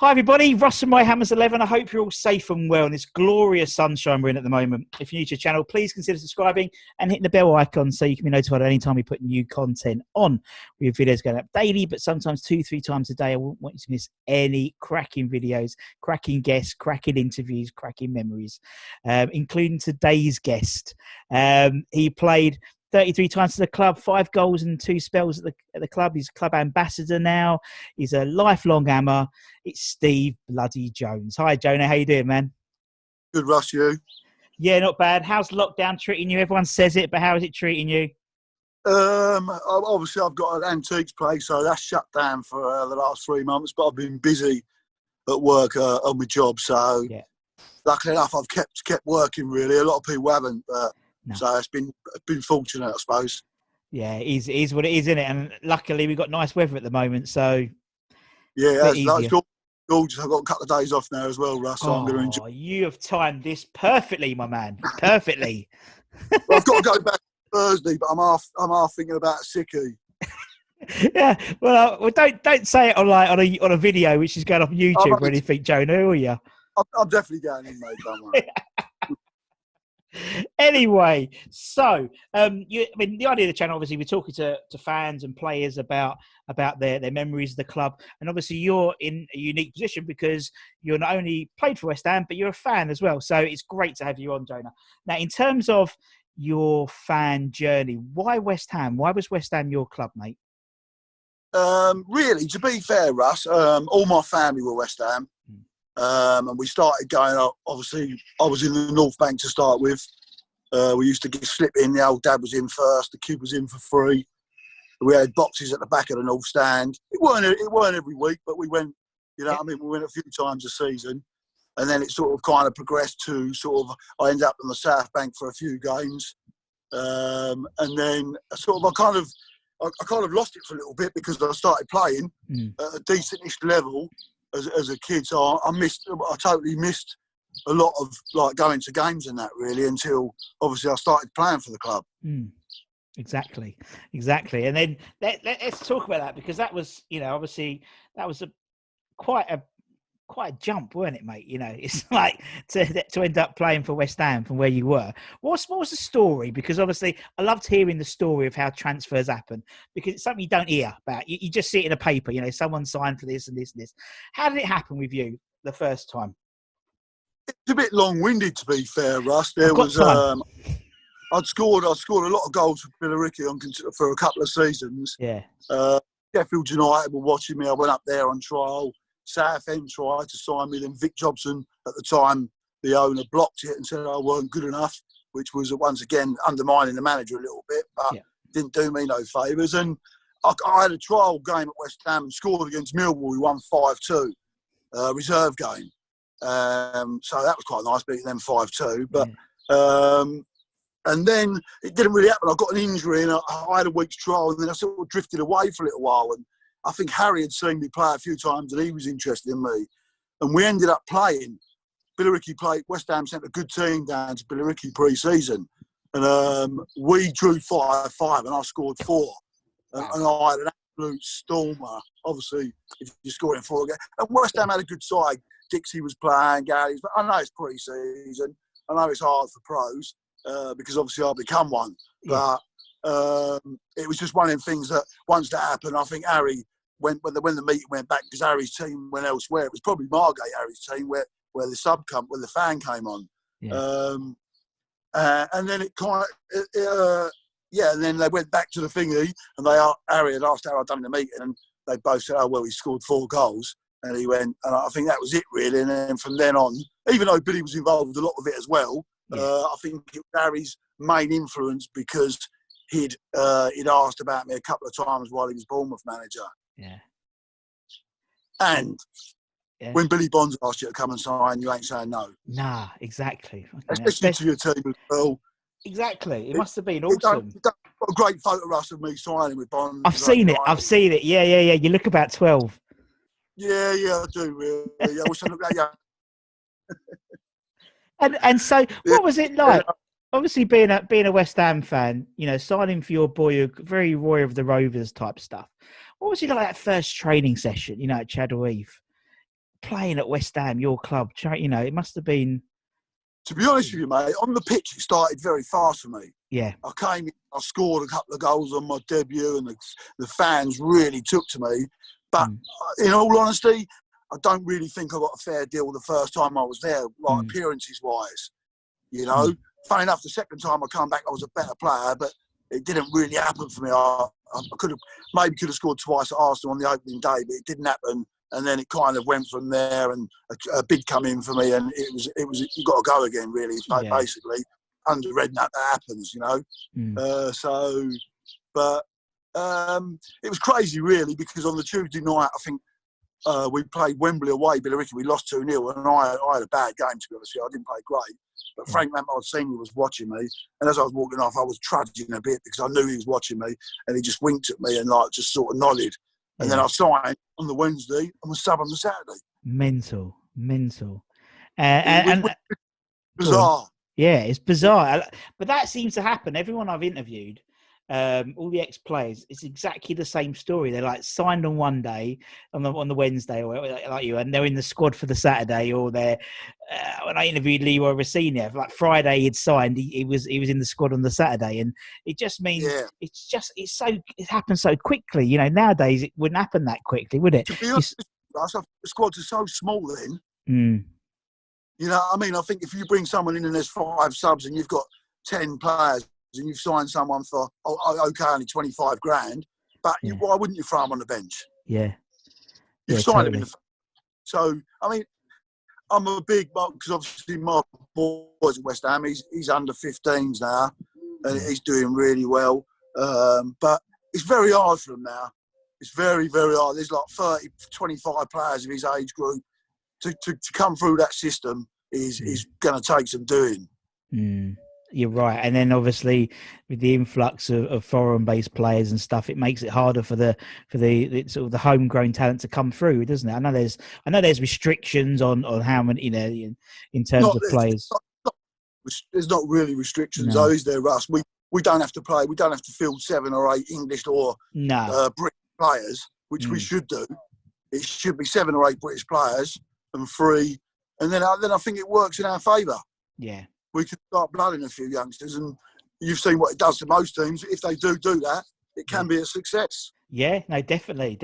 Hi everybody, Russ and my Hammers 11. I hope you're all safe and well in this glorious sunshine we're in at the moment. If you're new to the channel, please consider subscribing and hitting the bell icon so you can be notified any time we put new content on. We have videos going up daily, but sometimes 2-3 times a day. I wouldn't want you to miss any cracking videos, cracking guests, cracking interviews, cracking memories, including today's guest. He played 33 times to the club, 5 goals and 2 spells at the club. He's club ambassador now. He's a lifelong Hammer. It's Steve bloody Jones. Hi, Jonah. How you doing, man? Good, Russ. You? Yeah, not bad. How's lockdown treating you? Everyone says it, but how is it treating you? Obviously, I've got an antiques place, so that's shut down for the last 3 months. But I've been busy at work on my job, so luckily enough, I've kept working. Really, a lot of people haven't. No. So it's been fortunate, I suppose. Yeah, it is what it is, isn't it? And luckily we've got nice weather at the moment, so yeah, it's gorgeous. I've got a couple of days off now as well, Russ. So I'm going to enjoy. You have timed this perfectly, my man. Perfectly. Well, I've got to go back Thursday, but I'm half thinking about a sickie. Yeah, well, don't say it on a video which is going off YouTube or anything, Jonah, will you? I'm definitely going in, mate. Don't worry. Anyway, so the idea of the channel, obviously, we're talking to fans and players about their memories of the club, and obviously you're in a unique position because you're not only played for West Ham, but you're a fan as well. So it's great to have you on, Jonah. Now, in terms of your fan journey, why West Ham? Why was West Ham your club, mate? Really, to be fair, Russ, all my family were West Ham. And we started going up. Obviously, I was in the North Bank to start with. We used to slip in. The old dad was in first. The kid was in for free. We had boxes at the back of the North Stand. It weren't every week, but we went. You know, we went a few times a season, and then it sort of kind of progressed to sort of. I ended up on the South Bank for a few games, and then I kind of lost it for a little bit because I started playing at a decentish level. As a kid, so I totally missed a lot of going to games and that really until obviously I started playing for the club. Exactly. And then let's talk about that because that was, obviously that was quite a jump, weren't it, mate? It's like to end up playing for West Ham from where you were. What was the story? Because obviously I loved hearing the story of how transfers happen because it's something you don't hear about. You just see it in a paper, someone signed for this and this and this. How did it happen with you the first time? It's a bit long-winded, to be fair, Russ. I'd scored a lot of goals for Billericay for a couple of seasons. Yeah. Sheffield United were watching me. I went up there on trial. Southend tried to sign me, then Vic Jobson at the time, the owner, blocked it and said I weren't good enough, which was once again undermining the manager a little bit, but didn't do me no favours. And I had a trial game at West Ham and scored against Millwall. We won 5-2, reserve game. So that was quite nice, beating them 5-2. But and then it didn't really happen. I got an injury and I had a week's trial, and then I sort of drifted away for a little while. And I think Harry had seen me play a few times and he was interested in me. And we ended up playing. Billericay played, West Ham sent a good team down to Billericay pre-season. And we drew 5-5 and I scored 4. And I had an absolute stormer, obviously, if you're scoring 4 again. And West Ham had a good side. Dixie was playing, Gary's, but I know it's pre-season. I know it's hard for pros because obviously I'll become one. But it was just one of them things that once that happened, I think Harry, when the meeting went back, because Harry's team went elsewhere, it was probably Margate, Harry's team, where the fan came on. And then it kind of, and then they went back to the thingy, and Harry had asked how I'd done in the meeting, and they both said, oh, well, he scored 4 goals. And he went, and I think that was it, really. And then from then on, even though Billy was involved with a lot of it as well, I think it was Harry's main influence because he'd asked about me a couple of times while he was Bournemouth manager. Yeah. And when Billy Bonds asked you to come and sign, you ain't saying no. Nah, exactly. Especially to your team as well. Exactly. It must have been awesome. Got a great photo, Russ, of me signing with Bonds. I've seen it. Yeah. You look about 12. Yeah, I do, really. I wish I looked that young. And so, what was it like? Obviously, being a West Ham fan, signing for your boy, very Roy of the Rovers type stuff. What was it like that first training session, at Chadwell Heath? playing at West Ham, your club? You know, it must have been. To be honest with you, mate, on the pitch it started very fast for me. Yeah. I came in, I scored a couple of goals on my debut, and the fans really took to me. But in all honesty, I don't really think I got a fair deal the first time I was there, like appearances-wise. You know, funny enough, the second time I come back, I was a better player, but it didn't really happen for me. I could have scored twice at Arsenal on the opening day, but it didn't happen. And then it kind of went from there, and a bid come in for me, and it was you got to go again, really. Basically, under Redknapp that happens, you know. It was crazy, really, because on the Tuesday night, I think we played Wembley away, Billericay. We lost 2-0, and I had a bad game, to be honest with you. I didn't play great. But Frank Lampard Senior was watching me, and as I was walking off, I was trudging a bit because I knew he was watching me, and he just winked at me and like just sort of nodded. And then I signed on the Wednesday and was sub on the Saturday. Mental. Bizarre. Yeah, it's bizarre. But that seems to happen. Everyone I've interviewed, all the ex-players, it's exactly the same story. They're like signed on one day, on the Wednesday, or like you, and they're in the squad for the Saturday. Or they're when I interviewed Leroy Rossini, like Friday he'd signed, he was in the squad on the Saturday, and it just means it happens so quickly. You know, nowadays it wouldn't happen that quickly, would it? To be honest, the squads are so small then. You know, I mean, I think if you bring someone in and there's 5 subs and you've got 10 players, and you've signed someone for only 25 grand, but why wouldn't you throw them on the bench? You've signed him in the. So I mean, I'm a big, because obviously my boys at West Ham, he's under 15s now, and he's doing really well. But it's very hard for him now. It's very, very hard. There's like 30, 25 players of his age group to come through that system is going to take some doing. You're right, and then obviously with the influx of foreign-based players and stuff, it makes it harder for the sort of the homegrown talent to come through, doesn't it? I know there's restrictions on how many, you know, in terms of players. There's not really restrictions, though, is there, Russ? We don't have to play. We don't have to field 7 or 8 English or British players, which we should do. It should be 7 or 8 British players and 3, and then I think it works in our favour. Yeah. We could start blooding a few youngsters, and you've seen what it does to most teams. If they do that, it can be a success. Yeah, no, definitely.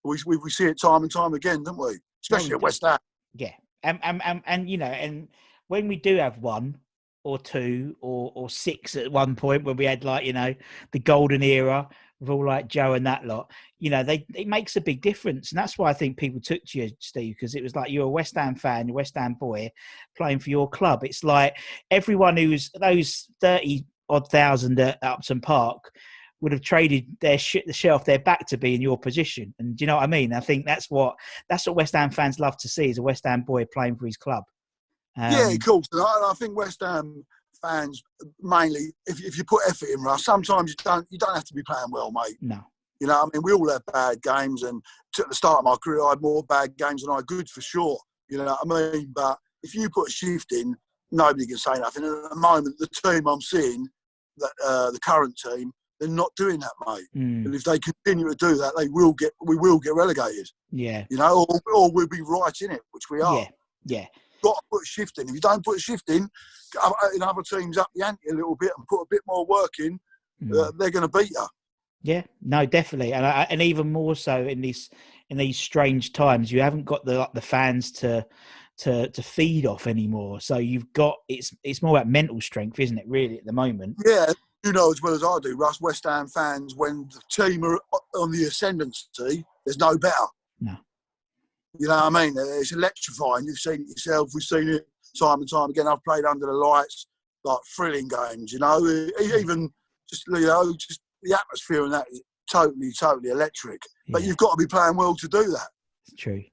We see it time and time again, don't we? Especially at West Ham. Yeah, and you know, and when we do have 1 or 2 or 6 at one point, where we had, like, you know, the golden era with all like Joe and that lot, you know, it makes a big difference. And that's why I think people took to you, Steve, because it was like you're a West Ham fan, you're a West Ham boy playing for your club. It's like everyone who's those 30-odd thousand at Upton Park would have traded the shirt off their back to be in your position. And do you know what I mean? I think that's what West Ham fans love to see, is a West Ham boy playing for his club. Yeah, of course. And I think West Ham fans, mainly, if you put effort in, Russ, sometimes you don't have to be playing well, mate. No. You know, I mean, we all have bad games, and at the start of my career, I had more bad games than I had good, for sure. You know what I mean? But if you put a shift in, nobody can say nothing. And at the moment, the team I'm seeing, the current team, they're not doing that, mate. And if they continue to do that, we will get relegated. Yeah. You know, or we'll be right in it, which we are. Yeah. Got to put a shift in. If you don't put a shift in other teams up the ante a little bit and put a bit more work in, they're going to beat you. Yeah, no, definitely, and even more so in these strange times, you haven't got the fans to feed off anymore. So you've got it's more about mental strength, isn't it? Really, at the moment. Yeah, you know as well as I do, Russ. West Ham fans, when the team are on the ascendancy, there's no better. No. You know what I mean? It's electrifying. You've seen it yourself. We've seen it time and time again. I've played under the lights, like thrilling games. You know, even just the atmosphere and that is totally electric. But you've got to be playing well to do that. It's true,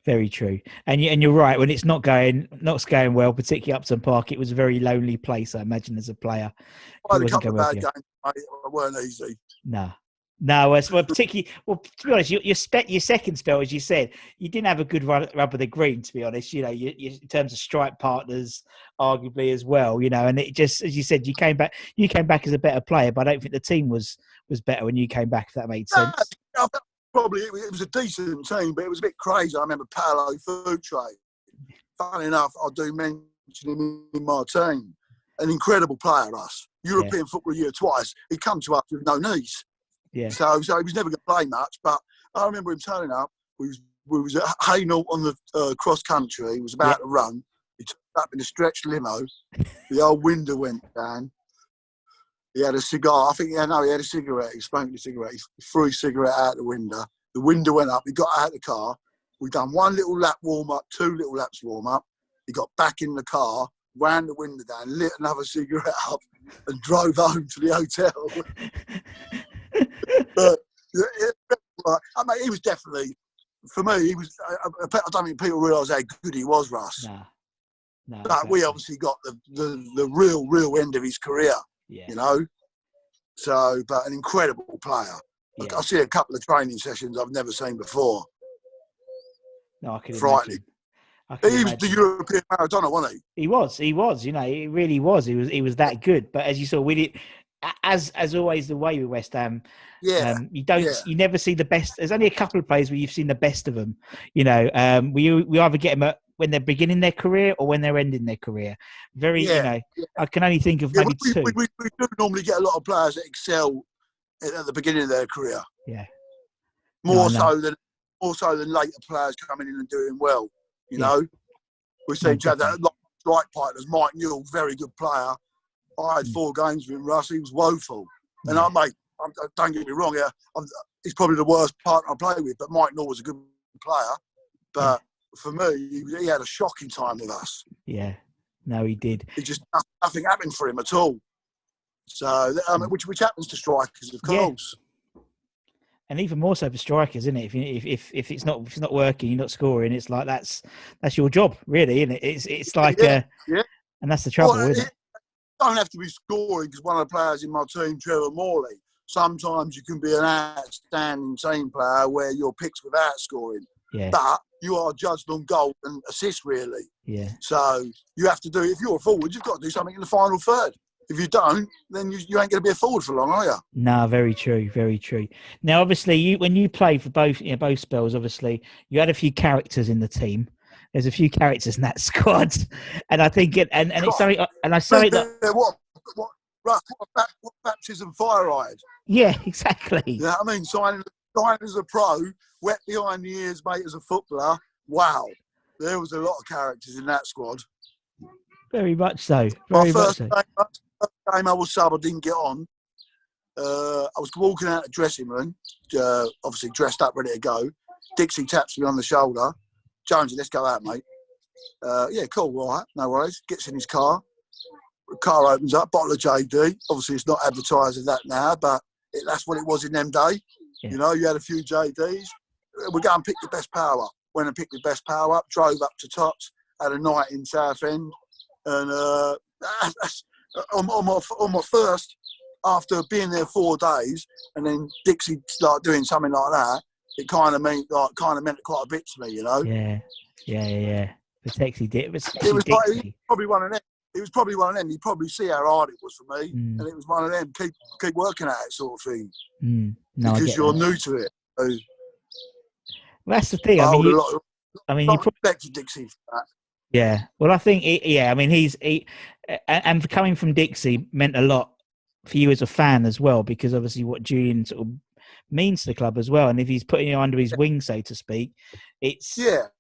very true. And you're right. When it's not going well, particularly Upton Park, it was a very lonely place, I imagine, as a player. I had a couple of bad games, mate. They weren't easy. No, particularly. Well, to be honest, your second spell, as you said, you didn't have a good rub of the green. To be honest, you know, you in terms of strike partners, arguably as well. You know, and it just, as you said, you came back as a better player, but I don't think the team was better when you came back. If that made sense. it was a decent team, but it was a bit crazy. I remember Paolo Futre. Funny enough, I do mention him in my team. An incredible player, Russ. European Football of the Year twice. He'd come to us with no knees. Yeah. So he was never going to play much. But I remember him turning up. We was at Hainault on the cross country. He was about to run. He took up in a stretched limo. The old window went down. He had a cigar. I think, he had a cigarette. He smoked a cigarette. He threw his cigarette out the window. The window went up. He got out of the car. We done one little lap warm up, 2 little laps warm up. He got back in the car, wound the window down, lit another cigarette up, and drove home to the hotel. But I mean, he was definitely, for me, he was. I don't think people realise how good he was, Russ. No. But we obviously got the real end of his career. Yeah. You know. So, but an incredible player. Yeah. I see a couple of training sessions I've never seen before. No, I can frightening. imagine. He was the European Maradona, wasn't he? He was. You know, he really was. He was that good. But as you saw, we did, as always, the way with West Ham. You never see the best. There's only a couple of players where you've seen the best of them. You know, we either get them when they're beginning their career or when they're ending their career. I can only think of maybe two. We do normally get a lot of players that excel at the beginning of their career. Yeah. More so than later players coming in and doing well. You know, we see each other like strike partners. Mike Newell, very good player. I had 4 games with him, Russ. He was woeful. And don't get me wrong, he's probably the worst partner I play with, but Mike Newell was a good player. But for me, he had a shocking time with us. Yeah. No, he did. It just nothing happened for him at all. So, which happens to strikers, of course. And even more so for strikers, isn't it? If it's not working, you're not scoring. It's like that's your job, really, isn't it? It's like and that's the trouble, isn't it? Don't have to be scoring, because one of the players in my team, Trevor Morley, sometimes you can be an outstanding team player where you're picked without scoring. Yeah. But you are judged on goal and assist, really. Yeah. So you have to do, if you're a forward, you've got to do something in the final third. If you don't, then you ain't going to be a forward for long, are you? No, very true, very true. Now, obviously, when you played for both spells, obviously, you had a few characters in the team. There's a few characters in that squad, and I think it's something. And I say that what baptism fire-eyed. Yeah, exactly. Yeah, I mean, signing as a pro, wet behind the ears, mate, as a footballer. Wow, there was a lot of characters in that squad. Very much so. Very much so. Game I was sub, I didn't get on. I was walking out of the dressing room, obviously dressed up, ready to go. Dixie taps me on the shoulder. Jonesy, let's go out, mate. Yeah, cool, all right, no worries. Gets in his car. The car opens up, bottle of JD. Obviously, it's not advertised as that now, but that's what it was in them days. Yeah. You know, you had a few JDs. We go and pick the best power up. Went and picked the best power up, drove up to Tots, had a night in Southend. And on my first, after being there 4 days, and then Dixie started doing something like that, it kind of meant quite a bit to me, you know. Yeah. The Dixie did. It was probably one of them. It was probably one of them. You probably see how hard it was for me, and it was one of them. Keep working at it, sort of thing. No, because you're new to it. So well, that's the thing. I mean, you respect for Dixie for that. Yeah. Well, I think, I mean, and for coming from Dixie meant a lot for you as a fan as well, because obviously what Julian sort of means to the club as well. And if he's putting you under his wing, so to speak, it's not.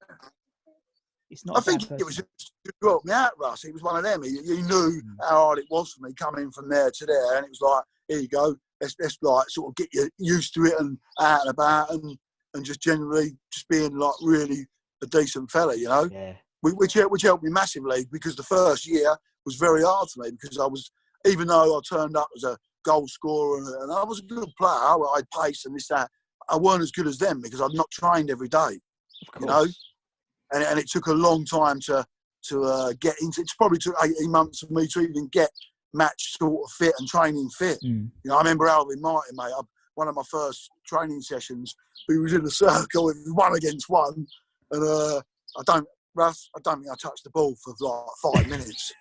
I think it was just to help me out, Russ. He was one of them. He knew how hard it was for me coming from there to there, and it was like, here you go. Let's like sort of get you used to it and out and about, and just generally just being like really a decent fella, you know. Yeah. Which helped me massively, because the first year was very hard for me, because even though I turned up as a goal scorer and I was a good player, I had pace and this, that, I weren't as good as them because I'd not trained every day, you know, and it took a long time to get into. It probably took 18 months for me to even get match sort of fit and training fit. You know, I remember Alvin Martin, mate, one of my first training sessions, we was in a circle, it was 1 against 1, and Russ, I don't think I touched the ball for like 5 minutes.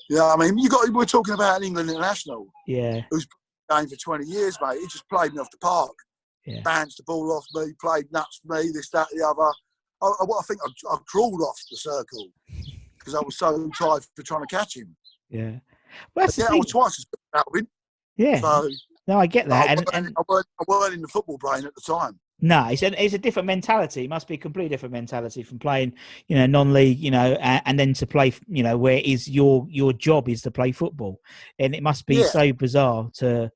Yeah, I mean, we're talking about an England international. Yeah. Who's playing for 20 years, mate. He just played me off the park. bounced the ball off me, played nuts for me, this, that, the other. I think I crawled off the circle because I was so tired for trying to catch him. Yeah. Well, that's the I thing. was twice as good as Alvin. Yeah. So, no, I get that. I weren't in the football brain at the time. No, it's a different mentality. It must be a completely different mentality from playing, non-league, and then to play, where it is your job is to play football. And it must be so bizarre to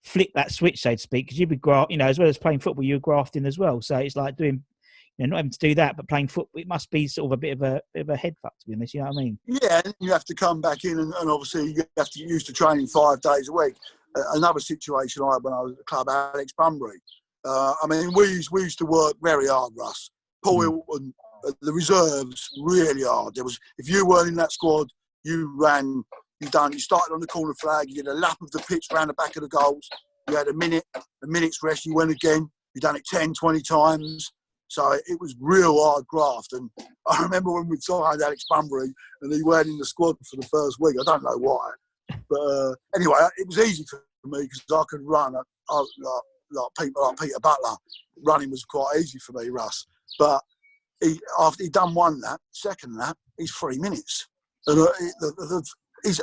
flip that switch, so to speak, because you'd be, as well as playing football, you're grafting as well. So it's like doing, not having to do that, but playing football, it must be sort of a bit of a head fuck, to be honest, you know what I mean? Yeah, and you have to come back in and obviously you have to get used to training 5 days a week. Another situation I had when I was at the club, Alex Bunbury. We used to work very hard, Russ. Paul Hilton, the reserves, really hard. If you weren't in that squad, you ran, you started on the corner flag, you did a lap of the pitch around the back of the goals, you had a minute's rest, you went again, you done it 10, 20 times. So it was real hard graft. And I remember when we signed Alex Bunbury and he weren't in the squad for the first week. I don't know why. But anyway, it was easy for me because I could run. Like people like Peter Butler, running was quite easy for me, Russ. But after he'd done one lap, second lap, he's 3 minutes. And he's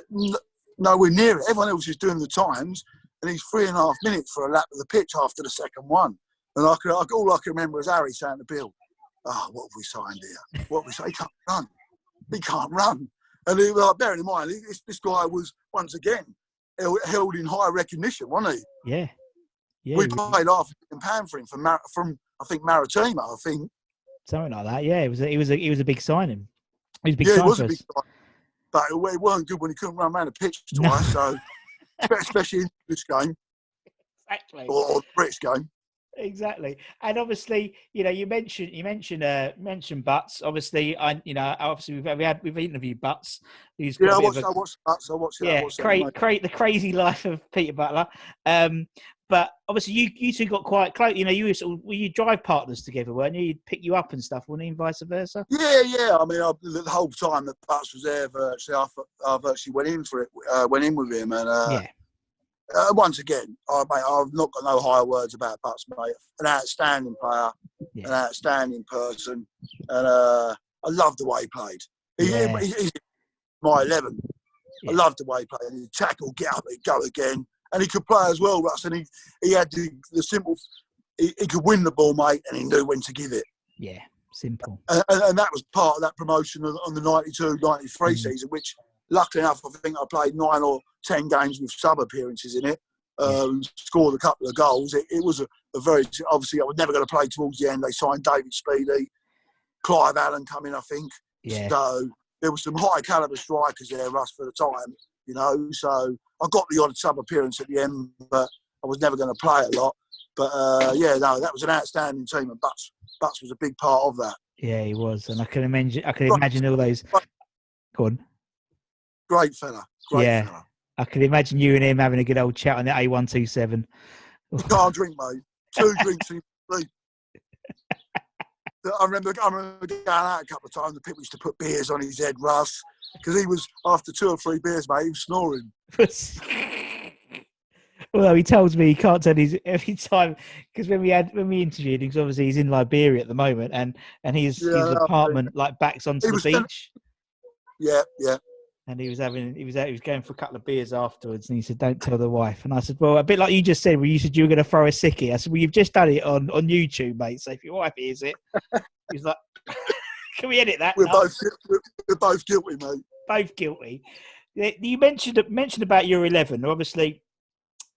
nowhere near it. Everyone else is doing the times, and he's 3.5 minutes for a lap of the pitch after the second one. And all I can remember is Harry saying to Bill, what have we signed here? What have we signed? He can't run. He can't run. And bearing in mind, this guy was, once again, held in high recognition, wasn't he? Yeah. Yeah, we paid £500 for him from I think Maritima. I think something like that. Yeah, it was a big signing. It was a big signing. It was a big signing. But it weren't good when he couldn't run around the pitch twice. No. So especially in this game, exactly, or the British game. Exactly, and obviously, you mentioned Butts. Obviously, we've interviewed Butts. Who's got I watched Butts. The crazy life of Peter Butler. But obviously, you two got quite close. Were you drive partners together, weren't you? He'd pick you up and stuff, wouldn't he, and vice versa? Yeah. I mean, the whole time that Butts was there, virtually, I virtually went in with him, and once again, I've not got no higher words about Butts, mate. An outstanding player, an outstanding person, and I loved the way he played. He's my 11. I loved the way he played. He'd tackle, get up, he'd go again. And he could play as well, Russ. And he had the simple. He could win the ball, mate, and he knew when to give it. Yeah, simple. And that was part of that promotion on the 92-93 season, which, luckily enough, I think I played 9 or 10 games with sub appearances in it. Scored a couple of goals. It was a very, obviously, I was never going to play towards the end. They signed David Speedy, Clive Allen coming, I think. Yeah. So there were some high caliber strikers there, Russ, for the time. So I got the odd sub appearance at the end, but I was never going to play a lot. But that was an outstanding team, and Butts was a big part of that. Yeah, he was, and I can imagine all those. Go on. Great fella. Fella. I can imagine you and him having a good old chat on the A127. You can't drink, mate. 2 drinks in sleep. I remember going out a couple of times. The people used to put beers on his head, Russ, because he was, after 2 or 3 beers, mate, he was snoring. Well, he tells me he can't tell his every time, because when we interviewed him, because obviously he's in Liberia at the moment, and his apartment backs onto the beach. Yeah. And he was going for a couple of beers afterwards, and he said, "Don't tell the wife." And I said, "Well, a bit like you just said, where you said you were going to throw a sickie." I said, "Well, you've just done it on YouTube, mate. So if your wife hears it," he's like, "Can we edit that?" We're both guilty, mate. Both guilty. You mentioned about your 11. Obviously,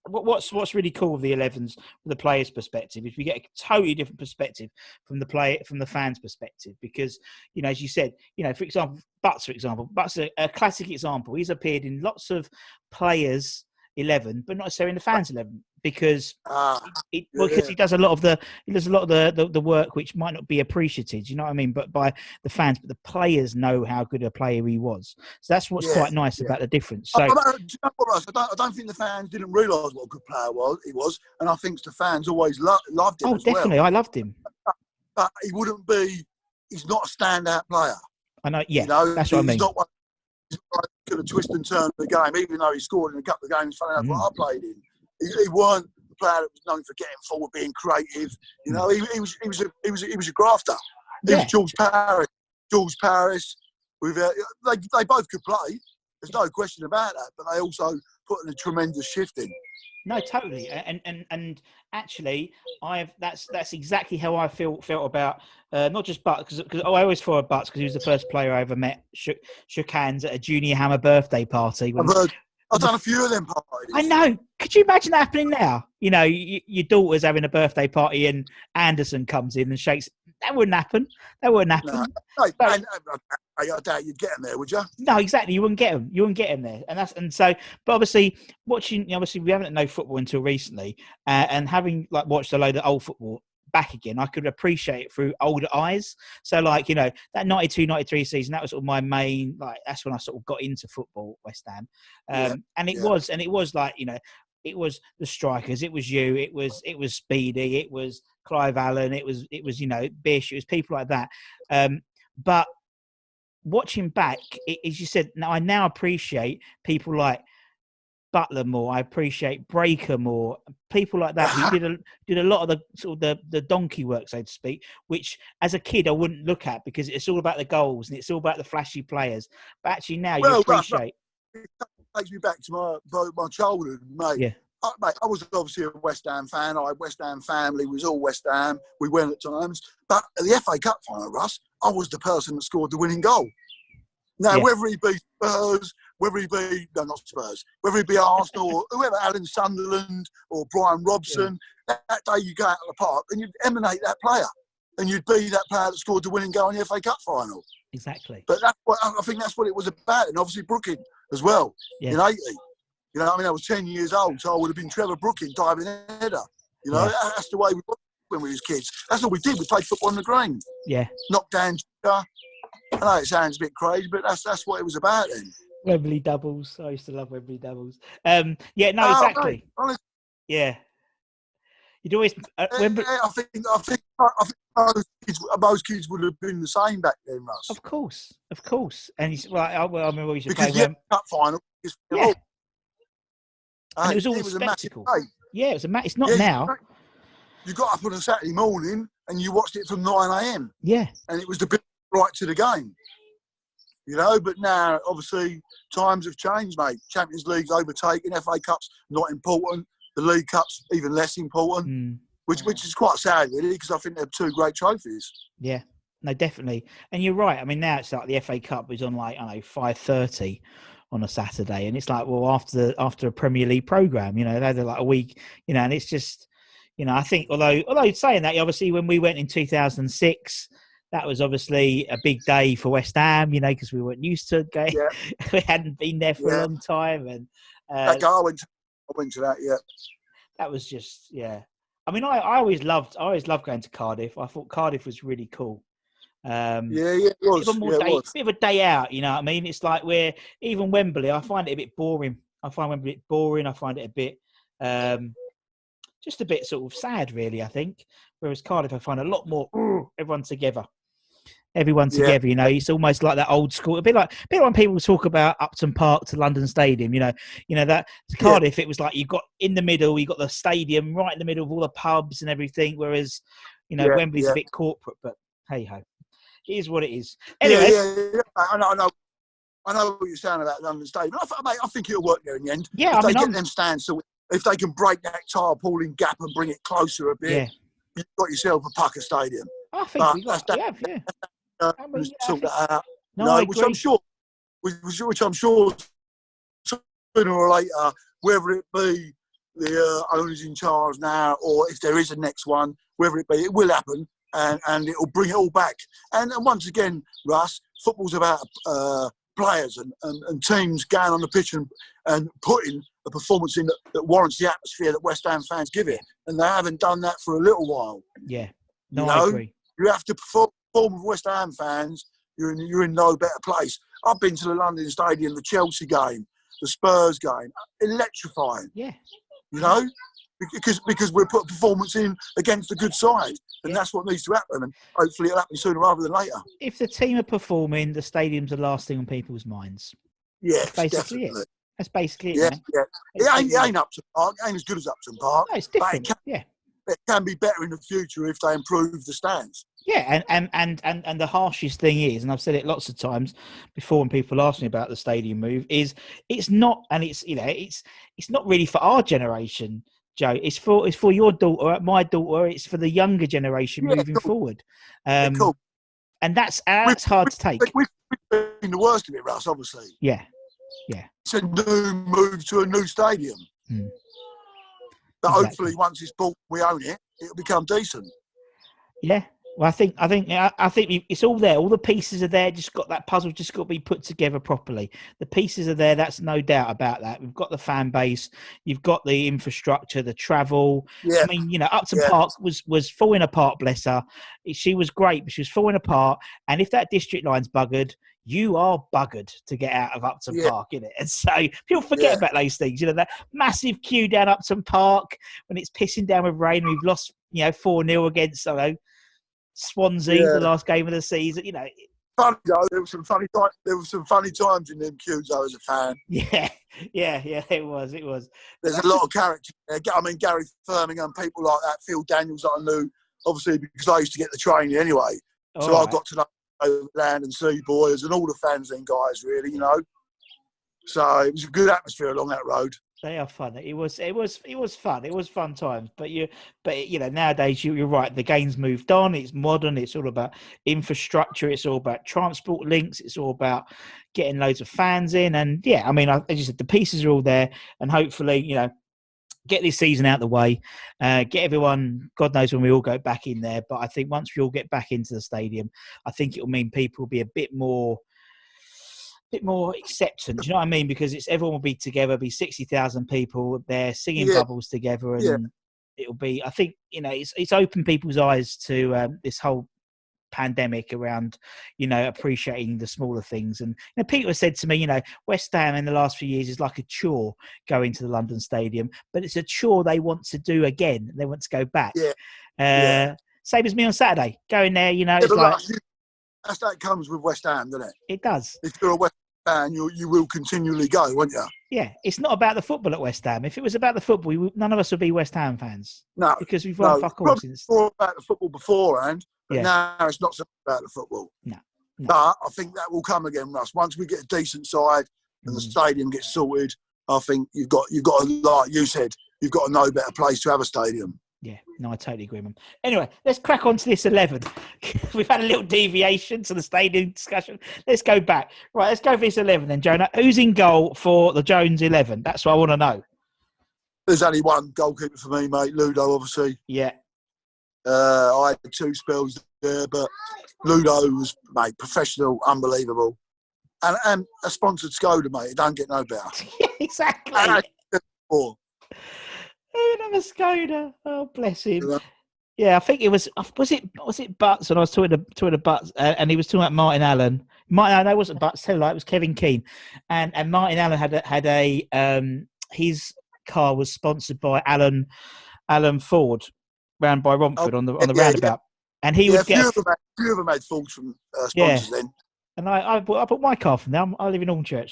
what's really cool with the 11s from the players' perspective is we get a totally different perspective from the fans' perspective, because as you said, for example, Butts a classic example. He's appeared in lots of players' 11, but not necessarily in the fans' 11, because because he does a lot of the work which might not be appreciated, you know what I mean, but by the fans, but the players know how good a player he was. So that's what's quite nice about the difference. So do you know what, Russ? I don't think the fans didn't realise what a good player he was, and I think the fans always loved him. Oh, definitely, I loved him. But he's not a standout player. I know. Yeah, that's what I mean. He's not one going to twist and turn the game, even though he scored in a couple of games. Funny enough, what I played in, he weren't a player that was known for getting forward, being creative. You know, he was a grafter. He was George Paris. George Paris. With they both could play. There's no question about that. But they also put in a tremendous shift in. No, totally, and actually, that's exactly how I felt about not just Butts, because I always followed Butts because he was the first player I ever met. Shook hands at a Junior Hammer birthday party. I've done a few of them parties. I know. Could you imagine that happening now? You know, your daughter's having a birthday party and Anderson comes in and shakes. That wouldn't happen. That wouldn't happen. No, I doubt you'd get them there, would you? No, exactly. You wouldn't get them. You wouldn't get them there. But obviously, watching. Obviously, we haven't known football until recently, and having like watched a load of old football back again, I could appreciate it through older eyes. So, like, you know, that 92-93 season, that was sort of my main. Like, that's when I sort of got into football, West Ham, and it was like, you know, it was the strikers, it was you, it was Speedy, it was Clive Allen, it was you know, Bish, it was people like that, but watching back, as you said, now I now appreciate people like Butler more. I appreciate Breaker more. People like that who did a lot of the sort of the donkey work, so to speak, which as a kid I wouldn't look at because it's all about the goals and it's all about the flashy players. But actually now you appreciate. It takes me back to my childhood, mate. Yeah. Mate, I was obviously a West Ham fan. West Ham family was all West Ham. We went at times. But at the FA Cup final, Russ, I was the person that scored the winning goal. Now, whether he be Spurs, whether he be Arsenal, or whoever, Alan Sunderland or Brian Robson, that day you go out of the park and you'd emanate that player. And you'd be that player that scored the winning goal in the FA Cup final. Exactly. But I think that's what it was about. And obviously Brooking as well, in 80. You know, I mean, I was 10 years old, so I would have been Trevor Brooking diving header. You know, that's the way we were when we was kids. That's all we did. We played football on the green. Yeah. Knock down. I know it sounds a bit crazy, but that's what it was about then. Wembley doubles. I used to love Wembley doubles. Exactly. Mate, yeah. You'd always. Wembley... I think most kids would have been the same back then, Russ. Of course. And he's I remember we used to play the cup final. And it was all a spectacle. Yeah, it was it's not now. You got up on a Saturday morning and you watched it from 9 a.m. Yeah. And it was the bit right to the game. You know, but now, obviously, times have changed, mate. Champions League's overtaken. FA Cup's not important. The League Cup's even less important, which is quite sad, really, because I think they're two great trophies. Yeah. No, definitely. And you're right. I mean, now it's like the FA Cup is on, like, I don't know, 5:30 on a Saturday, and it's like, well, after a Premier League programme, you know, they're like a week, you know, and it's just, you know, I think although saying that, obviously when we went in 2006, that was obviously a big day for West Ham, you know, because we weren't used to going, we hadn't been there for a long time, and I went to that, that was just, I mean, I always loved going to Cardiff. I thought Cardiff was really cool. It was. Bit of a day out, you know what I mean? It's like even Wembley, I find it a bit boring. I find Wembley a bit boring. I find it a bit, just a bit sort of sad, really, I think. Whereas Cardiff, I find a lot more everyone together. You know, it's almost like that old school. A bit like when people talk about Upton Park to London Stadium. You know that Cardiff. It was like you got in the middle. You got the stadium right in the middle of all the pubs and everything. Whereas, you know, Wembley's a bit corporate. But hey ho. It is what it is. Anyway, I know what you're saying about London Stadium. I think it'll work there in the end. Yeah, if they get them stands, so if they can break that tarpaulin gap and bring it closer a bit, you've got yourself a pucker stadium. I think we got sort that out. No, which I'm sure sooner or later, whether it be the owners in charge now or if there is a next one, whether it be, it will happen. And it'll bring it all back. And once again, Russ, football's about players and teams going on the pitch and putting a performance in that warrants the atmosphere that West Ham fans give it. And they haven't done that for a little while. Yeah, no, I agree. You have to perform with West Ham fans. You're in no better place. I've been to the London Stadium, the Chelsea game, the Spurs game. Electrifying. Yeah. You know? Because we're putting performance in against a good side. And that's what needs to happen. And hopefully it'll happen sooner rather than later. If the team are performing, the stadium's the last thing on people's minds. Yes, definitely. That's basically it. Yeah, Man. yeah. It ain't Upton Park. It ain't as good as Upton Park. No, it's different. It can be better in the future if they improve the stands. Yeah, and the harshest thing is, and I've said it lots of times before when people ask me about the stadium move, is it's not, and it's it's not really for our generation, Joe. It's for your daughter, my daughter. It's for the younger generation moving forward. Cool. And that's hard to take. We've been the worst of it, Russ. Obviously. Yeah. It's a new move to a new stadium. But hopefully, once it's built, we own it. It'll become decent. Yeah. Well, I think it's all there. All the pieces are there. That puzzle just got to be put together properly. The pieces are there. That's no doubt about that. We've got the fan base. You've got the infrastructure, the travel. Yeah. I mean, Upton Park was falling apart. Bless her. She was great, but she was falling apart. And if that district line's buggered, you are buggered to get out of Upton Park, innit? And so people forget about those things. That massive queue down Upton Park when it's pissing down with rain. We've lost, 4-0 against, Swansea, the last game of the season. Funny though, there were some funny times in them queues. I was a fan. Yeah, it was. There's a lot of character there. I mean, Gary Firmingham, people like that, Phil Daniels, that I knew, obviously because I used to get the train anyway. So I got to know Land and Sea Boys and all the fans and guys, really, So it was a good atmosphere along that road. They are fun. It was fun. It was fun times. But nowadays you're right. The game's moved on. It's modern. It's all about infrastructure. It's all about transport links. It's all about getting loads of fans in. And I mean, as you said, the pieces are all there. And hopefully, get this season out of the way. Get everyone. God knows when we all go back in there. But I think once we all get back into the stadium, I think it will mean people will be a bit more acceptance, you know what I mean? Because everyone will be together, be 60,000 people there singing bubbles together, and it'll be. I think it's opened people's eyes to this whole pandemic around appreciating the smaller things. And Peter said to me, West Ham in the last few years is like a chore going to the London Stadium, but it's a chore they want to do again. They want to go back. Same as me on Saturday, going there. It's like. That's that comes with West Ham, doesn't it? It does. If you're a West Ham, you will continually go, won't you? Yeah, it's not about the football at West Ham. If it was about the football, none of us would be West Ham fans. No, because we've won fuck all since. More about the football beforehand, but now it's not so about the football. No. But I think that will come again, Russ. Once we get a decent side and the stadium gets sorted, I think you've got like you said, you've got no better place to have a stadium. Yeah, no, I totally agree, man. Anyway, let's crack on to this 11. We've had a little deviation to the stadium discussion. Let's go back. Right, let's go for this 11 then, Jonah. Who's in goal for the Jones 11? That's what I want to know. There's only one goalkeeper for me, mate. Ludo, obviously. Yeah. I had 2 spells there, but Ludo was, mate, professional, unbelievable. And a sponsored Skoda, mate. It don't get no better. Yeah, exactly. Another Skoda. Oh, bless him. Yeah, I think it was it Butts, and I was talking to Butts, and he was talking about Martin Allen. That wasn't Butts. Tell it was Kevin Keane, and Martin Allen had a his car was sponsored by Alan Ford, round by Romford on the roundabout, and he would get a few of them had Fords from sponsors then. And I bought my car from them. I live in Hornchurch,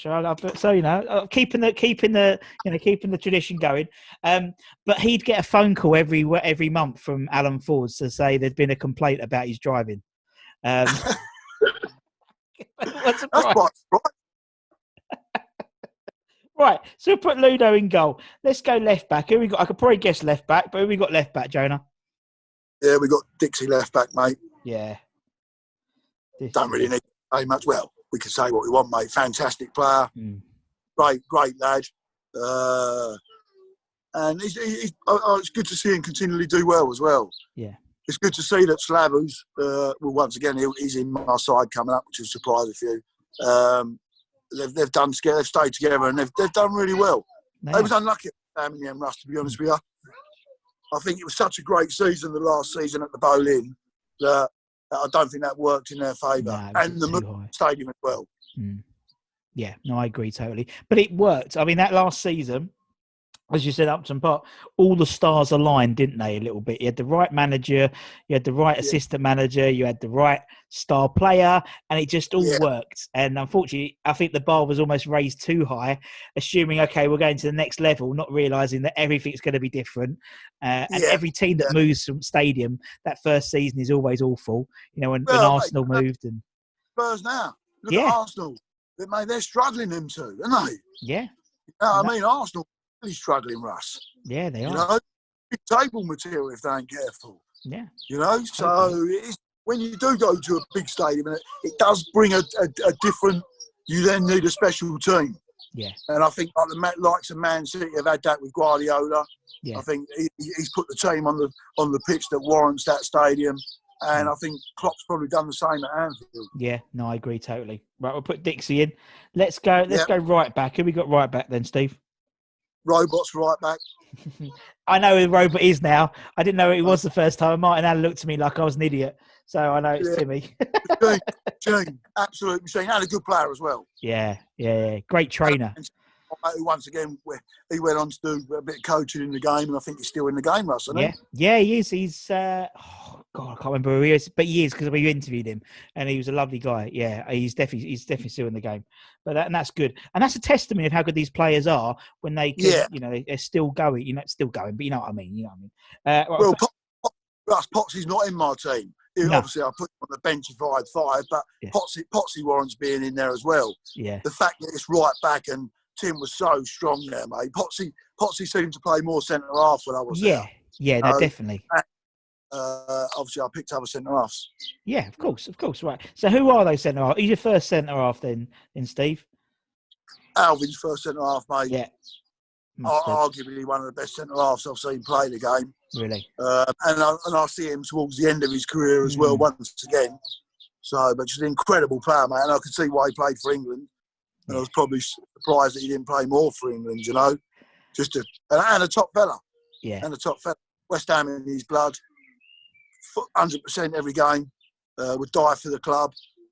so keeping the tradition going. But he'd get a phone call every month from Alan Ford to say there'd been a complaint about his driving. What's a price? Right, so we'll put Ludo in goal. Let's go left back. Who we got? I could probably guess left back, but who we got left back, Jonah? Yeah, we got Dixie left back, mate. Yeah. Don't really need to say much. Well, we can say what we want, mate. Fantastic player. Great lad. And it's good to see him continually do well as well. Yeah. It's good to see that Slavu's, once again, he's in my side coming up, which will surprise a few. They've done together, they've stayed together, and they've done really well. Yeah. They was unlucky at Birmingham, Russ, to be honest with you. I think it was such a great season, the last season at the Boleyn, that I don't think that worked in their favour. No, and the stadium as well. Yeah, no, I agree totally. But it worked. I mean, that last season, as you said, Upton Park, all the stars aligned, didn't they? A little bit. You had the right manager, you had the right assistant manager, you had the right star player, and it just all worked. And unfortunately, I think the bar was almost raised too high, assuming, okay, we're going to the next level, not realising that everything's going to be different. And every team that moves from stadium, that first season is always awful. You know, when Arsenal moved. And Spurs now. Look at Arsenal. They're struggling, them two, aren't they? Yeah. You know, I mean, Arsenal really struggling, Russ. Yeah, they are. You know, big table material if they ain't careful. Yeah. You know, so it's, when you do go to a big stadium, it does bring a different. You then need a special team. Yeah. And I think like the likes of Man City have had that with Guardiola. Yeah. I think he's put the team on the pitch that warrants that stadium. And I think Klopp's probably done the same at Anfield. Yeah, no, I agree totally. Right, we'll put Dixie in. Let's go right back. Who we got right back then, Steve? Robot's right back. I know who Robot is now. I didn't know who he was the first time. Martin Allen looked at me like I was an idiot. So I know it's Timmy. Machine, absolute machine. And a good player as well. Yeah. Great trainer. Once again, he went on to do a bit of coaching in the game, and I think he's still in the game, Russ, isn't he? Yeah, he is. He's, I can't remember who he is, but he is because we interviewed him, and he was a lovely guy. Yeah, he's definitely still in the game. But that's good, and that's a testament of how good these players are when they, can, you know, they're still going. You know, still going, but you know what I mean. Well, Russ, Potsy's not in my team. Obviously, I put him on the bench if I had 5, but Potsy warrants being in there as well. Yeah, the fact that it's right back and Tim was so strong there, mate. Potsy seemed to play more centre half when I was there. Yeah, no, definitely. Obviously, I picked other centre halves. Yeah, of course, right. So, who are those centre half? Who's your first centre half then, Steve? Alvin's first centre half, mate. Yeah, arguably one of the best centre halves I've seen play the game. Really, and I see him towards the end of his career as well, once again. So, but just an incredible player, mate, and I could see why he played for England. And I was probably surprised that he didn't play more for England, you know. And a top fella. Yeah. And a top fella. West Ham in his blood. 100% every game. Would die for the club.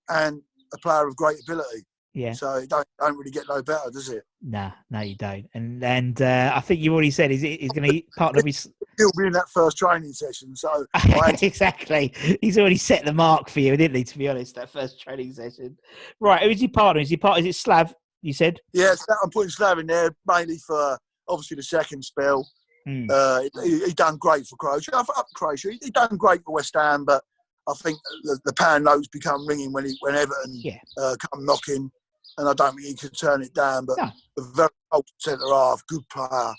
And a player of great ability. Yeah. So it don't really get no better, does it? No, you don't. And I think you already said he's going to partner with. He'll be in that first training session. So exactly, he's already set the mark for you, didn't he? To be honest, that first training session. Right, who's your partner? Is it Slav? You said. Yeah, I'm putting Slav in there mainly for obviously the second spell. He done great for Croatia. He done great for West Ham, but I think the pound notes become ringing when Everton come knocking. And I don't think he could turn it down. But a very old centre half, good player,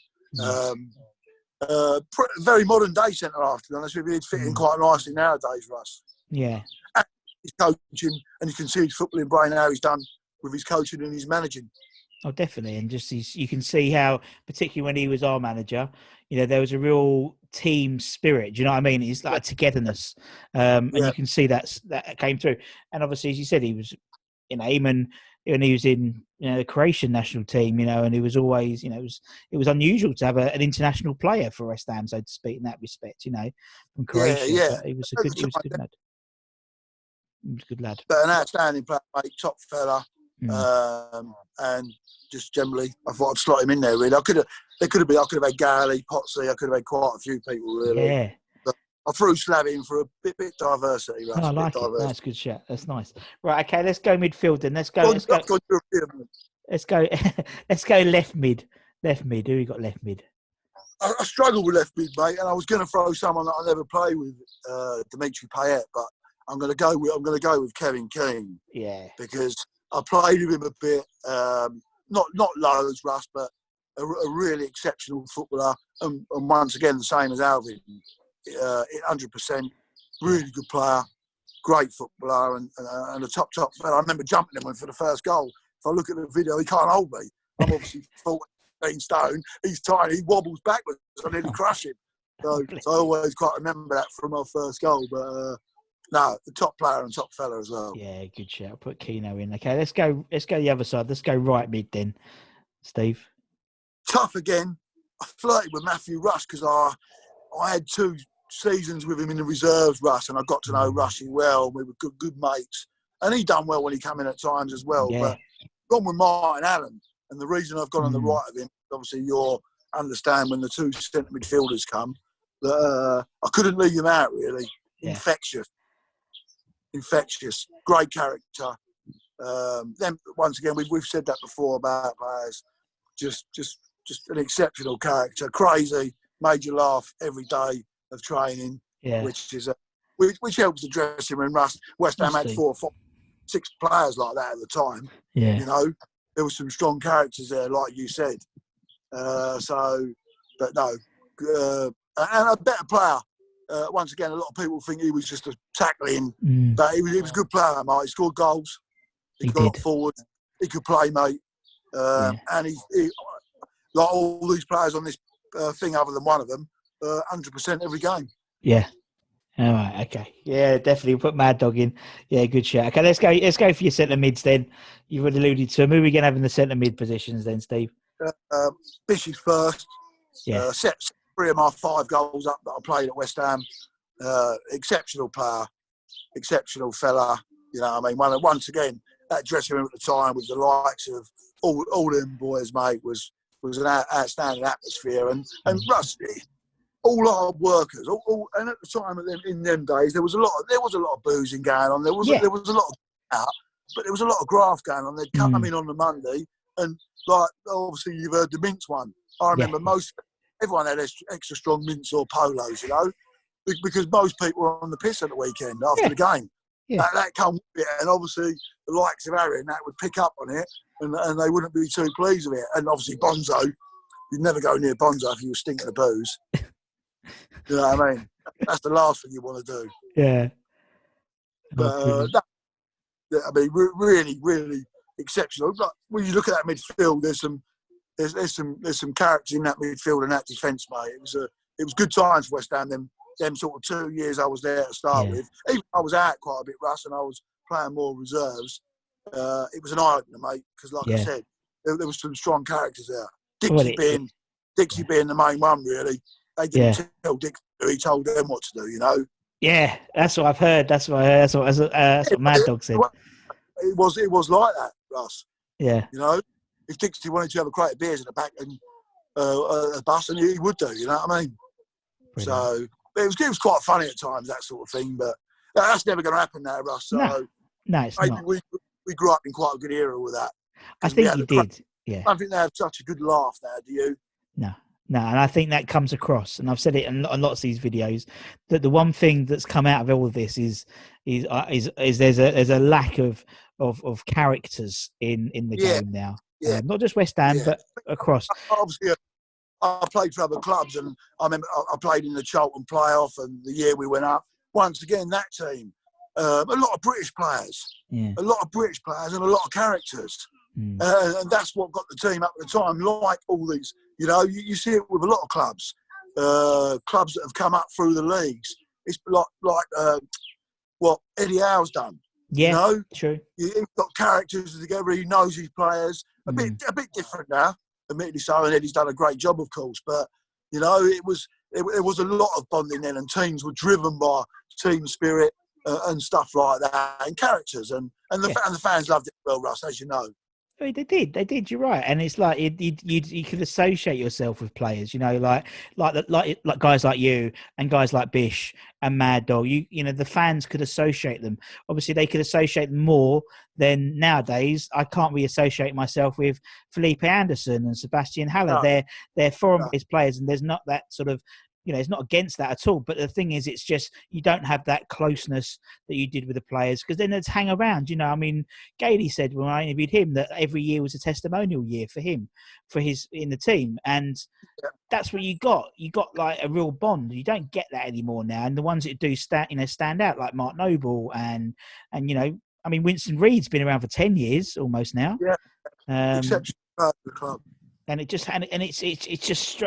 very modern day centre half. To be honest with you, he'd fit in quite nicely nowadays, Russ. Yeah, and his coaching, and you can see his footballing brain how he's done with his coaching and his managing. Oh, definitely, and you can see how, particularly when he was our manager, you know, there was a real team spirit. Do you know what I mean? It's like a togetherness, and you can see that came through. And obviously, as you said, he was in Ayman. And he was in, the Croatian national team, and he was always, it was unusual to have an international player for West Ham, so to speak, in that respect, from Croatia. Yeah. But he was a good lad. He was a good lad. But an outstanding player, mate, top fella, and just generally, I thought I'd slot him in there. Really, I could have had Galley, Potsy, I could have had quite a few people. Really. Yeah. I threw Slav in for a bit diversity. I like it. That's a good shot. That's nice. Right, okay, let's go midfield then. Let's go left mid. Left mid. Who we got left mid? I struggle with left mid, mate, and I was going to throw someone that I never play with, Dimitri Payet, but I'm going to go with Kevin Keane. Yeah. Because I played with him a bit, not loads, Russ, but a really exceptional footballer, and once again the same as Alvin. 100%, really good player, great footballer, and a top fella. I remember jumping him for the first goal. If I look at the video, he can't hold me. I'm obviously 14 stone. He's tiny. He wobbles backwards. I nearly crush him. So I always quite remember that from our first goal. But no, the top player and top fella as well. Yeah, good shout. Put Keno in. Okay, let's go the other side. Let's go right mid then, Steve. Tough again. I flirted with Matthew Rush because I had 2 seasons with him in the reserves, Russ, and I got to know Rushy well. We were good mates, and he done well when he came in at times as well. Yeah. But gone with Martin Allen, and the reason I've gone on the right of him, obviously you're understand when the two centre midfielders come that I couldn't leave them out really. Yeah. Infectious, great character. Then once again, we've said that before about players. Just an exceptional character, crazy, made you laugh every day of training, which helps the dressing room. West Ham had 4 or 5, 6 players like that at the time. Yeah. You know, there were some strong characters there, like you said. But no, and a better player. Once again, a lot of people think he was just a tackling, but he was a good player, mate. He scored goals. He got forward. He could play, mate. And he, like all these players on this thing, other than one of them, 100% every game. Yeah. All right. Okay. Yeah, definitely put Mad Dog in. Yeah, good shout. Okay, let's go for your centre mids then. You've already alluded to them. Who are we going to have in the centre mid positions then, Steve? Bish is first. Yeah. Set 3 of my 5 goals up that I played at West Ham. Exceptional player, exceptional fella. You know what I mean? Once again, that dressing room at the time with the likes of all them boys, mate, was an outstanding atmosphere. And Russ, all hard workers. And at the time, in them days, there was a lot of boozing going on. There was a lot of out, but there was a lot of graft going on. They'd come in on the Monday, and like obviously you've heard the mince one. I remember everyone had extra strong mints or polos, you know, because most people were on the piss at the weekend after the game. Yeah. That come with it, and obviously the likes of Harry and that would pick up on it, and they wouldn't be too pleased with it. And obviously Bonzo, you'd never go near Bonzo if you were stinking of booze. You know what I mean? That's the last thing you want to do. Yeah. But really, really exceptional. But when you look at that midfield, there's some characters in that midfield and that defence, mate. It was good times for West Ham. Them sort of 2 years I was there to start with. Even I was out quite a bit, Russ, and I was playing more reserves. It was an eye-opener, mate, because like I said, there was some strong characters there. Dixie being the main one, really. They didn't tell Dixie, he told them what to do, you know. Yeah, that's what I've heard. That's what Mad Dog said. It was like that, Russ. Yeah. You know, if Dixie wanted to have a crate of beers in the back and a bus, and he would do, you know what I mean? Brilliant. So it was quite funny at times, that sort of thing, but that's never going to happen now, Russ. So no, it's not. We grew up in quite a good era with that. I think you did. Yeah. I don't think they have such a good laugh now, do you? No, and I think that comes across, and I've said it in lots of these videos, that the one thing that's come out of all of this is there's a lack of characters in the game now. Yeah. Not just West Ham, but across. Obviously, I played for other clubs, and I remember I played in the Charlton playoff, and the year we went up. Once again, that team, a lot of British players, and a lot of characters. And that's what got the team up at the time. Like all these, you know, you see it with a lot of clubs that have come up through the leagues. It's like what Eddie Howe's done. Yeah, you know? True. He's got characters together. He knows his players. A bit different now, admittedly so. And Eddie's done a great job, of course. But you know, it was a lot of bonding then, and teams were driven by team spirit and stuff like that, and characters, and the fans loved it well, Russ, as you know. They did. You're right, and it's like you could associate yourself with players, you know, like guys like you and guys like Bish and Mad Dog. You know, the fans could associate them. Obviously, they could associate them more than nowadays. I can't really associate myself with Felipe Anderson and Sebastian Haller. No. They're foreign-based players, and there's not that sort of. You know, it's not against that at all. But the thing is, it's just you don't have that closeness that you did with the players, because then they'd hang around. You know, I mean, Gailey said when I interviewed him that every year was a testimonial year for him, for his in the team, and that's what you got. You got like a real bond. You don't get that anymore now. And the ones that do stand out, like Mark Noble and you know, I mean, Winston Reid's been around for 10 years almost now. Yeah, exceptional the club. And it's just,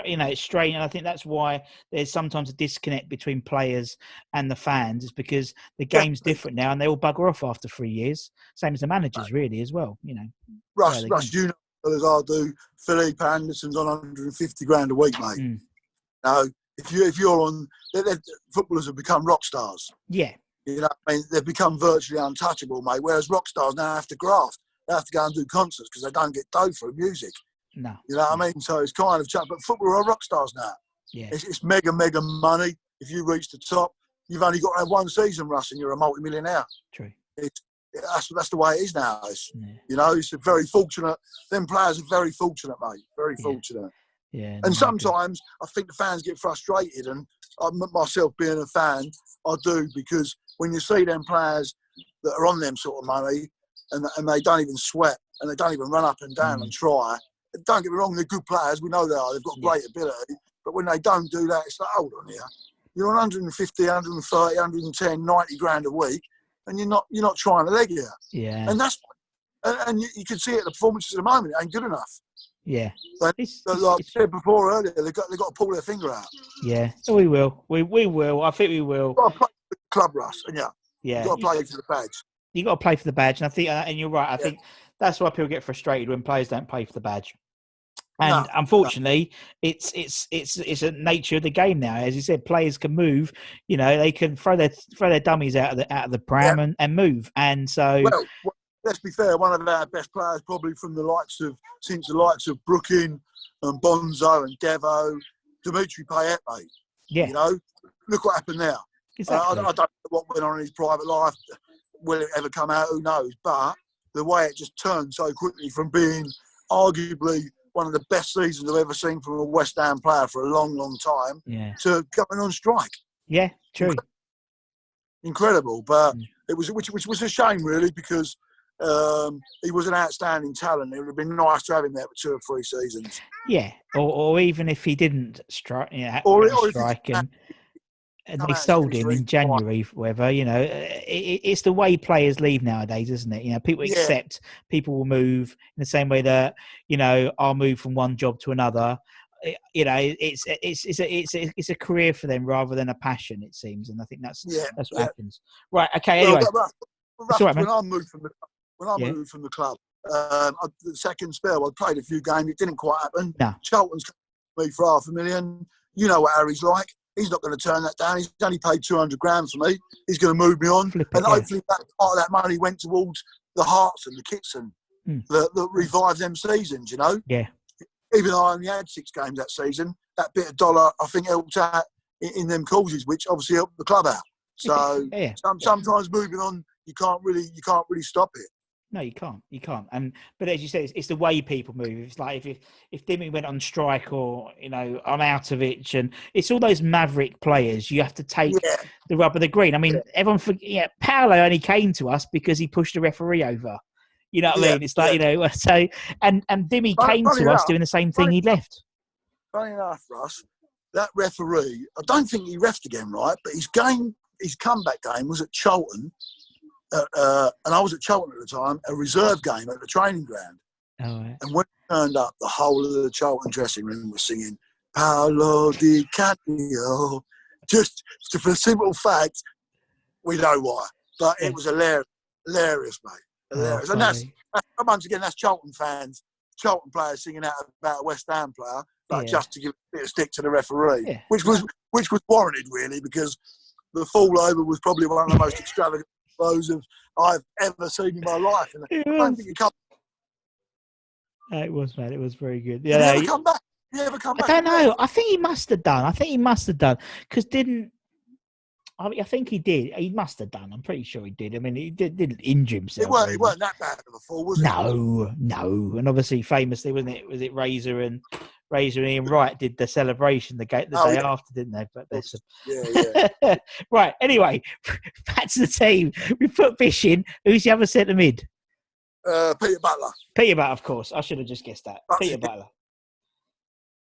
you know, it's strange. And I think that's why there's sometimes a disconnect between players and the fans, is because the game's different now, and they all bugger off after 3 years. Same as the managers, really, as well. You know, Russ, you know as I do. Philippe Anderson's on 150 grand a week, mate. Now, if you're on, footballers have become rock stars. Yeah, you know, I mean, they've become virtually untouchable, mate. Whereas rock stars now have to graft. They have to go and do concerts because they don't get dough for music. No. You know what I mean? So it's kind of but football are rock stars now. Yeah. It's mega money. If you reach the top, you've only got to have one season, Russ, and you're a multi-millionaire. True. That's the way it is now. You know, it's very fortunate. Them players are very fortunate, mate. Very fortunate. Yeah. And sometimes I think the fans get frustrated, and myself being a fan, I do, because when you see them players that are on them sort of money and they don't even sweat and they don't even run up and down and try. Don't get me wrong, they're good players. We know they are. They've got great ability. But when they don't do that, it's like, hold on here. You're on 150, 130, 110, 90 grand a week, and you're not trying to leg it. Yeah. And that's and you can see it in the performances at the moment. It ain't good enough. Yeah. Like I said before earlier, they've got to pull their finger out. Yeah. We will. We will. I think we will. You've got to play for the club, Russ, and yeah. You've got to play for the badge. You've got to play for the badge, and I think, and you're right. I think that's why people get frustrated when players don't play for the badge. And unfortunately, it's a nature of the game now. As you said, players can move. You know, they can throw their dummies out of the pram and move. And so, well, let's be fair. One of our best players, probably from the likes of Brooking and Bonzo and Devo, Dimitri Payet, mate. Yeah. You know, look what happened there. Exactly. I don't know what went on in his private life. Will it ever come out? Who knows? But the way it just turned so quickly from being arguably one of the best seasons I've ever seen from a West Ham player for a long, long time to coming on strike. Yeah, true. Incredible. But it was, which was a shame, really, because he was an outstanding talent. It would have been nice to have him there for 2 or 3 seasons. Yeah, or even if he didn't strike, strike and they sold him in January, whatever, you know, it's the way players leave nowadays, isn't it? You know, people accept people will move in the same way that, you know, I'll move from one job to another. You know, it's a career for them rather than a passion, it seems, and I think that's what happens. Right? Okay. Anyway, when I moved from the club, the second spell, I played a few games. It didn't quite happen. No. Charlton's come to me for $500,000. You know what Harry's like. He's not going to turn that down. He's only paid 200 grand for me. He's going to move me on. Hopefully that part of that money went towards the Hearts and the Kitson that revived them seasons, you know? Yeah. Even though I only had 6 games that season, that bit of dollar, I think, helped out in them causes, which obviously helped the club out. So sometimes moving on, you can't really stop it. No, you can't. But as you said, it's the way people move. It's like if Dimmy went on strike, or, you know, Arnautovic, and it's all those maverick players. You have to take the rub of the green. I mean, everyone Paolo only came to us because he pushed the referee over. You know what I mean? It's like, you know, so and Dimmy came to us doing the same thing. He left. Funny enough, Russ, that referee, I don't think he refed again, right? But his comeback game was at Charlton. And I was at Charlton at the time, a reserve game at the training ground. Oh, right. And when he turned up, the whole of the Charlton dressing room was singing Paolo Di Canio. Just for the simple fact, we know why. But it was hilarious, mate. Hilarious. And that's once again, that's Charlton fans, Charlton players singing out about a West Ham player, but just to give a bit of stick to the referee, which was warranted, really, because the fall over was probably one of the most extravagant I've ever seen in my life. And I don't think it was, man. It was very good. Did he ever come back? I don't know. I think he must have done. Because I think he did. He must have done. I'm pretty sure he did. I mean, he didn't injure himself. It weren't that bad of a fall, was it? No. And obviously, famously, wasn't it? Was it Razor and Ian Wright did the celebration the day after, didn't they? But there's right. Anyway, back to the team. We put Bish in. Who's the other centre mid? Peter Butler. Peter Butler, of course. I should have just guessed that. Peter Butler.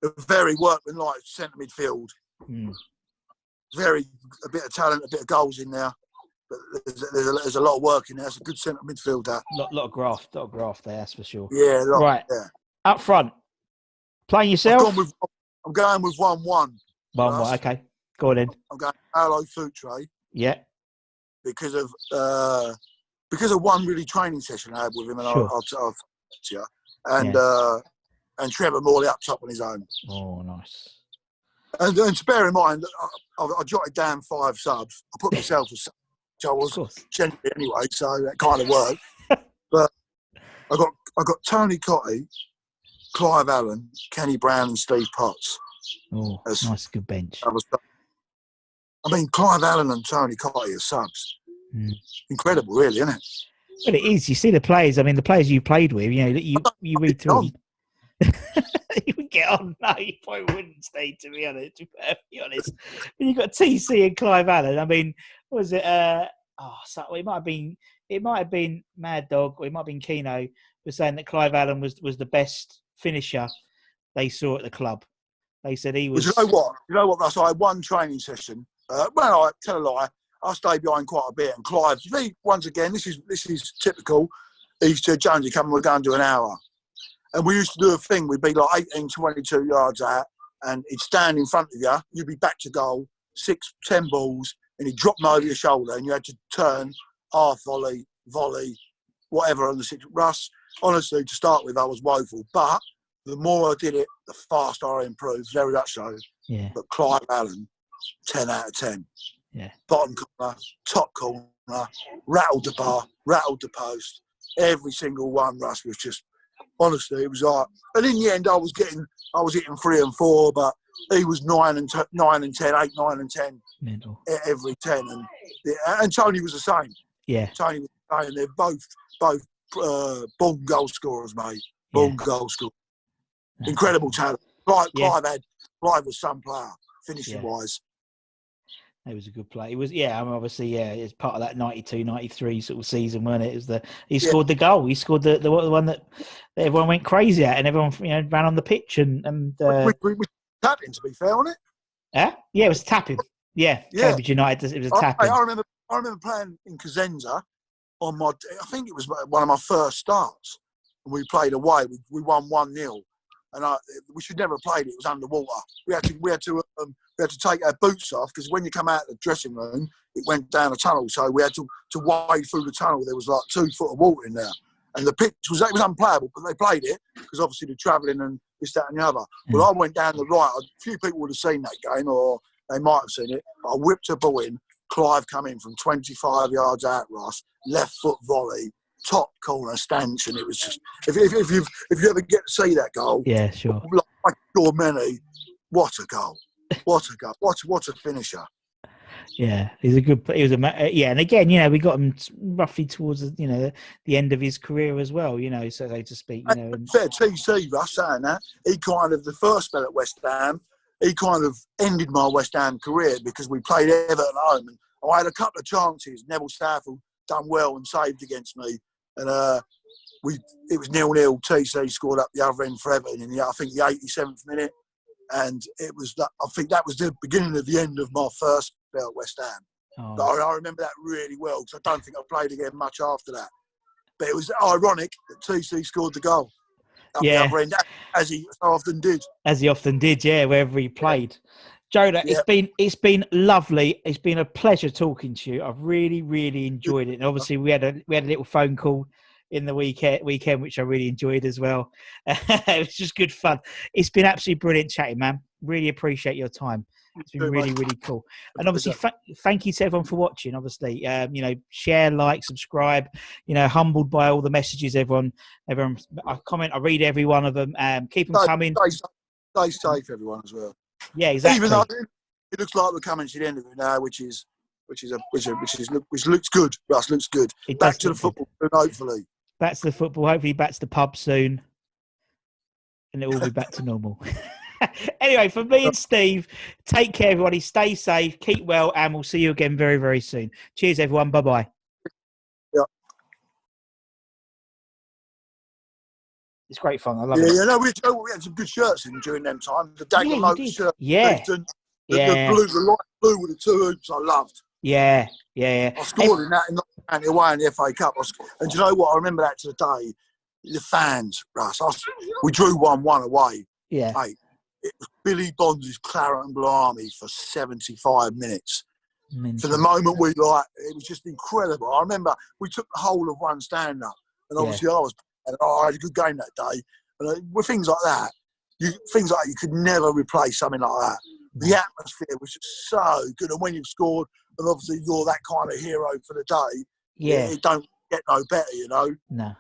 A very workmanlike centre midfield. A bit of talent, a bit of goals in there. But there's a lot of work in there. It's a good centre midfield. That lot of graft there, that's for sure. Yeah, right. Yeah. Up front, playing yourself. I'm going with 1-1. 1-1. Okay, go on in. I'm going Paolo Futre. Yeah. Because of one really training session I had with him, and I'll tell you. And Trevor Morley up top on his own. Oh, nice. And to bear in mind, I jotted down 5 subs. I put myself as sub, which I was generally anyway, so that kind of worked. But I got Tony COYI, Clive Allen, Kenny Brown, and Steve Potts. Oh, nice, good bench. I mean, Clive Allen and Tony COYI are subs. Incredible, really, isn't it? But it is. You see the players. I mean, the players you played with. You know, you read through. You would get on. No, you probably wouldn't stay. To be honest, when you got TC and Clive Allen. I mean, what was it? So it might have been Mad Dog, or it might have been Keno was saying that Clive Allen was the best finisher they saw at the club. They said he was. Well, you know what? Russ, I had one training session. Well, I tell a lie. I stayed behind quite a bit, and Clive. Once again, this is typical. He said, "Jonesy, come, we're going to do an hour." And we used to do a thing. We'd be like 18, 22 yards out, and he'd stand in front of you. You'd be back to goal, 6, 10 balls, and he'd drop them over your shoulder, and you had to turn, half volley, whatever on the six. Russ, honestly, to start with, I was woeful. But the more I did it, the faster I improved, very much so. Yeah. But Clive Allen, 10 out of 10. Yeah. Bottom corner, top corner, rattled the bar, rattled the post. Every single one, Russ, was just, honestly, it was like, and in the end, I was hitting 3 and 4, but he was 9 and 10, 8, 9 and 10, mental. Every 10, and Tony was the same. Yeah, Tony was the same. They're both born goal scorers, mate. Born goal scorers. Incredible talent. Clive was some player, finishing wise. It was a good play. It was, obviously, it's part of that 92, 93 sort of season, wasn't it? He scored the goal. He scored the one that everyone went crazy at, and everyone ran on the pitch and we tapping, to be fair, wasn't it? Yeah, it was tapping. Yeah, Cambridge United. It was a tapping. I remember playing in Cosenza on I think it was one of my first starts. And we played away. We won 1-0. And we should never have played it. It was underwater. We had to take our boots off, because when you come out of the dressing room, it went down a tunnel. So we had to wade through the tunnel. There was like 2 foot of water in there, and the pitch was unplayable. But they played it because obviously they're travelling and this, that, and the other. Well, I went down the right. A few people would have seen that game, or they might have seen it. But I whipped a ball in. Clive come in from 25 yards out, Ross, left foot volley, top corner stanchion. It was just, if you ever get to see that goal, yeah, sure. Like your many, what a goal! What a goal! What a finisher! Yeah, and again, we got him roughly towards the end of his career as well, so to speak. Fair TC, Russ, saying that, he kind of, the first spell at West Ham, he kind of ended my West Ham career, because we played Everton at home, and I had a couple of chances. Neville Stafford done well and saved against me, and it was 0-0. TC scored up the other end for Everton in the 87th minute, and it was that. I think that was the beginning of the end of my first spell at West Ham. Oh. But I remember that really well, because I don't think I played again much after that. But it was ironic that TC scored the goal up the other end, as he often did. Wherever he played. Jonah, it's been lovely. It's been a pleasure talking to you. I've really, really enjoyed it. And obviously, we had a little phone call in the weekend, which I really enjoyed as well. It was just good fun. It's been absolutely brilliant chatting, man. Really appreciate your time. It's been really, really cool. And obviously, thank you to everyone for watching. Obviously, share, like, subscribe. Humbled by all the messages, everyone. I comment. I read every one of them. Keep them coming. Stay safe, everyone, as well. Yeah, exactly. Even though it looks like we're coming to the end of it now, which looks good. Russ, looks good. Back to the football, hopefully. Back to the football. Hopefully, back to the pub soon, and it will be back to normal. Anyway, for me and Steve, take care, everybody. Stay safe, keep well, and we'll see you again very, very soon. Cheers, everyone. Bye-bye. Yeah. It's great fun. I love it. Yeah, no, we had some good shirts in during them times. The Dagenham shirt. Yeah. The light blue with the 2 hoops, I loved. Yeah. I scored in that in the away in the FA Cup. And do you know what? I remember that to the day. The fans, Russ. We drew 1-1 away. Yeah. Mate, it was Billy Bonds' Claret and Blue Army for 75 minutes. Mental. For the moment, it was just incredible. I remember we took the whole of one stand-up. And obviously I had a good game that day. And with things like that, you could never replace something like that. The atmosphere was just so good. And when you've scored, and obviously you're that kind of hero for the day, it don't get no better, No.